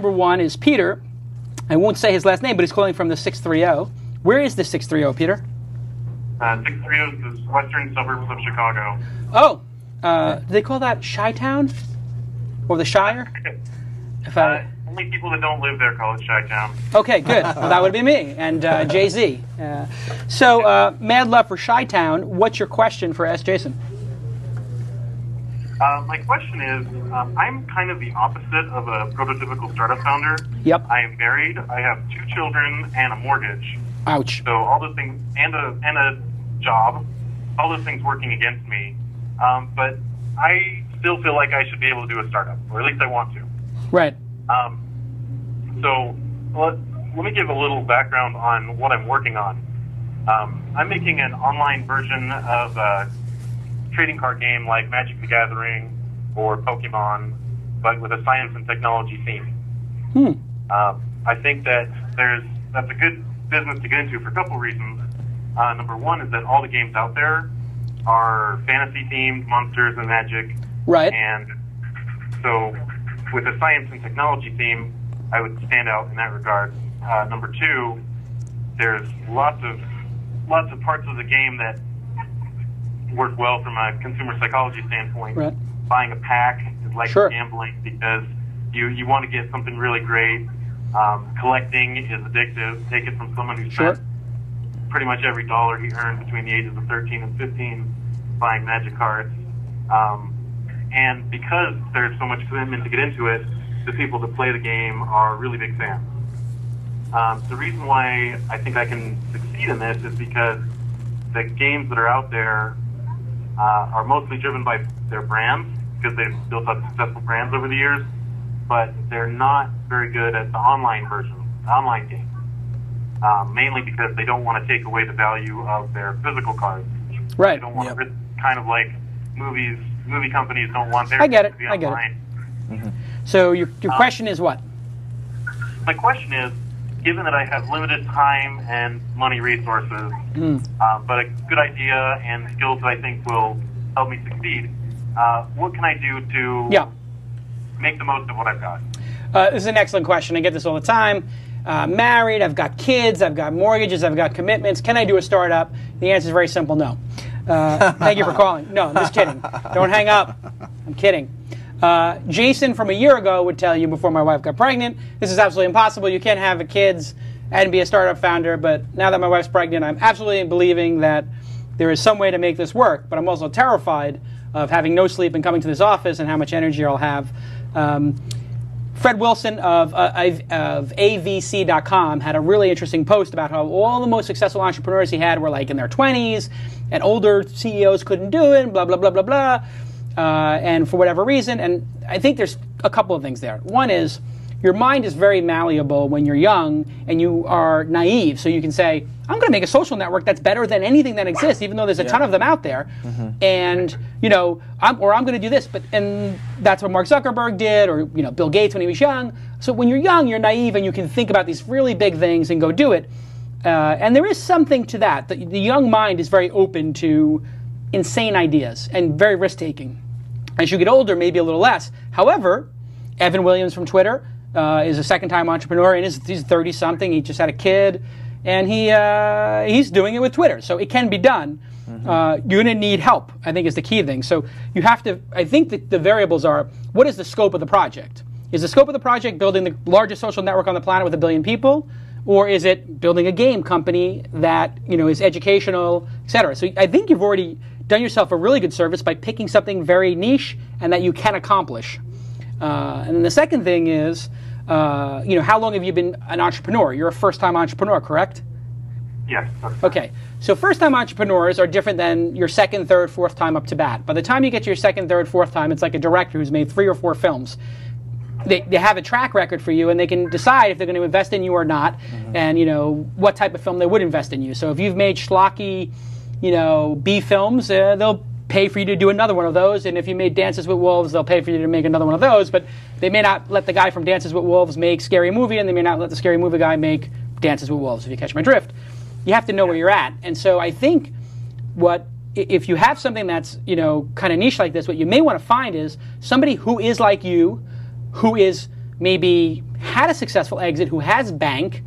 Number one is Peter. I won't say his last name, but he's calling from the 630. Where is the 630, Peter? 630 is the western suburbs of Chicago. Oh, do they call that Chi-Town? Or the Shire? Only people that don't live there call it Chi-Town. Okay, good. Well, that would be me and Jay-Z. So, mad love for Chi-Town. What's your question for Ask Jason? My question is, I'm kind of the opposite of a prototypical startup founder. Yep. I am married. I have 2 children and a mortgage. Ouch. So all those things, and a job, all those things working against me. But I still feel like I should be able to do a startup, or at least I want to. Right. So let me give a little background on what I'm working on. I'm making an online version of a trading card game like Magic the Gathering or Pokemon, but with a science and technology theme. I think that's a good business to get into for a couple of reasons. Number one is that all the games out there are fantasy-themed, monsters and magic. Right. And so with a science and technology theme, I would stand out in that regard. Number two, there's lots of parts of the game that work well from a consumer psychology standpoint. Right. Buying a pack is like Sure. gambling because you want to get something really great. Collecting is addictive. Take it from someone who spent pretty much every dollar he earned between the ages of 13 and 15 buying Magic cards. And because there's so much commitment to get into it, the people that play the game are really big fans. The reason why I think I can succeed in this is because the games that are out there are mostly driven by their brands, because they've built up successful brands over the years, but they're not very good at the online version, the online game. Mainly because they don't want to take away the value of their physical cards. Right. They don't want to, kind of like movie companies don't want their I get it. to be I get online. it. Mm-hmm. So your question is what? My question is, given that I have limited time and money resources, but a good idea and skills that I think will help me succeed, what can I do to make the most of what I've got? This is an excellent question. I get this all the time. Married, I've got kids, I've got mortgages, I've got commitments. Can I do a startup? The answer is very simple, no. Thank you for calling. No, I'm just kidding. Don't hang up. I'm kidding. Jason from a year ago would tell you before my wife got pregnant, this is absolutely impossible. You can't have kids and be a startup founder. But now that my wife's pregnant, I'm absolutely believing that there is some way to make this work. But I'm also terrified of having no sleep and coming to this office and how much energy I'll have. Fred Wilson of AVC.com had a really interesting post about how all the most successful entrepreneurs he had were like in their 20s, and older CEOs couldn't do it, blah, blah, blah, blah, blah. And for whatever reason, and I think there's a couple of things there. One is, your mind is very malleable when you're young and you are naive. So you can say, I'm going to make a social network that's better than anything that exists, even though there's a ton of them out there. And, I'm going to do this. And that's what Mark Zuckerberg did, or, Bill Gates when he was young. So when you're young, you're naive and you can think about these really big things and go do it. And there is something to that. The young mind is very open to insane ideas and very risk-taking. As you get older, maybe a little less. However, Evan Williams from Twitter is a second-time entrepreneur, and he's 30-something. He just had a kid, and he's doing it with Twitter. So it can be done. You're going to need help, I think, is the key thing. So you have to, I think the variables are, what is the scope of the project? Is the scope of the project building the largest social network on the planet with 1 billion people? Or is it building a game company that is educational, et cetera? So I think you've already done yourself a really good service by picking something very niche and that you can accomplish. And then the second thing is, how long have you been an entrepreneur? You're a first-time entrepreneur, correct? Yes. Okay. So first-time entrepreneurs are different than your second, third, fourth time up to bat. By the time you get to your second, third, fourth time, it's like a director who's made 3 or 4 films. They have a track record for you, and they can decide if they're going to invest in you or not, and what type of film they would invest in you. So if you've made schlocky, B films, they'll pay for you to do another one of those, and if you made Dances with Wolves, they'll pay for you to make another one of those. But they may not let the guy from Dances with Wolves make Scary Movie, and they may not let the Scary Movie guy make Dances with Wolves. If you catch my drift, you have to know where you're at. And so I think if you have something that's kind of niche like this, what you may want to find is somebody who is like you, who is maybe had a successful exit, who has bank,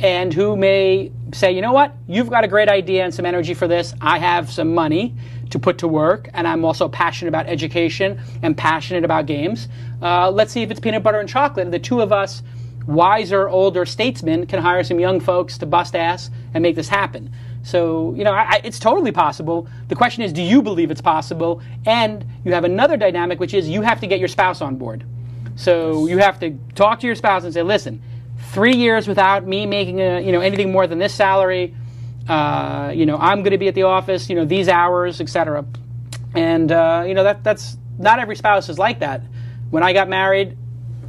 and who may say, you know what, you've got a great idea and some energy for this. I have some money to put to work, and I'm also passionate about education and passionate about games. Let's see if it's peanut butter and chocolate. And the two of us, wiser, older statesmen, can hire some young folks to bust ass and make this happen. So, you know, it's totally possible. The question is, do you believe it's possible? And you have another dynamic, which is you have to get your spouse on board. So you have to talk to your spouse and say, listen, 3 years without me making anything more than this salary, I'm going to be at the office, these hours, etc. And that's not every spouse is like that. When I got married,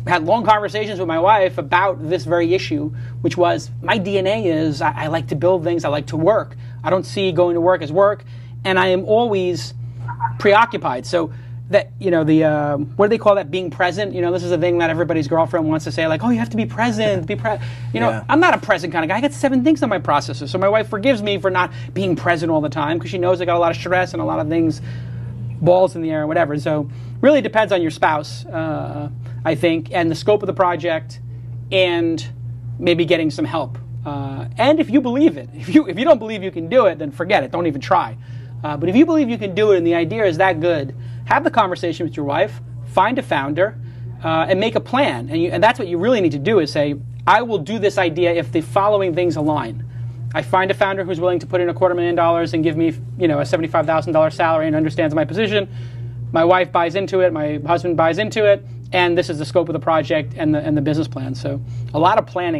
had long conversations with my wife about this very issue, which was my DNA is I like to build things, I like to work. I don't see going to work as work, and I am always preoccupied. So that, what do they call that, being present? This is a thing that everybody's girlfriend wants to say, like, oh, you have to be present, I'm not a present kind of guy. I got 7 things on my processor, so my wife forgives me for not being present all the time because she knows I got a lot of stress and a lot of things, balls in the air and whatever. So really depends on your spouse, I think, and the scope of the project, and maybe getting some help. And if you believe it, if you don't believe you can do it, then forget it. Don't even try. But if you believe you can do it and the idea is that good, have the conversation with your wife, find a founder, and make a plan. And that's what you really need to do, is say, I will do this idea if the following things align. I find a founder who's willing to put in $250,000 and give me, a $75,000 salary and understands my position. My wife buys into it, my husband buys into it, and this is the scope of the project and the business plan. So a lot of planning.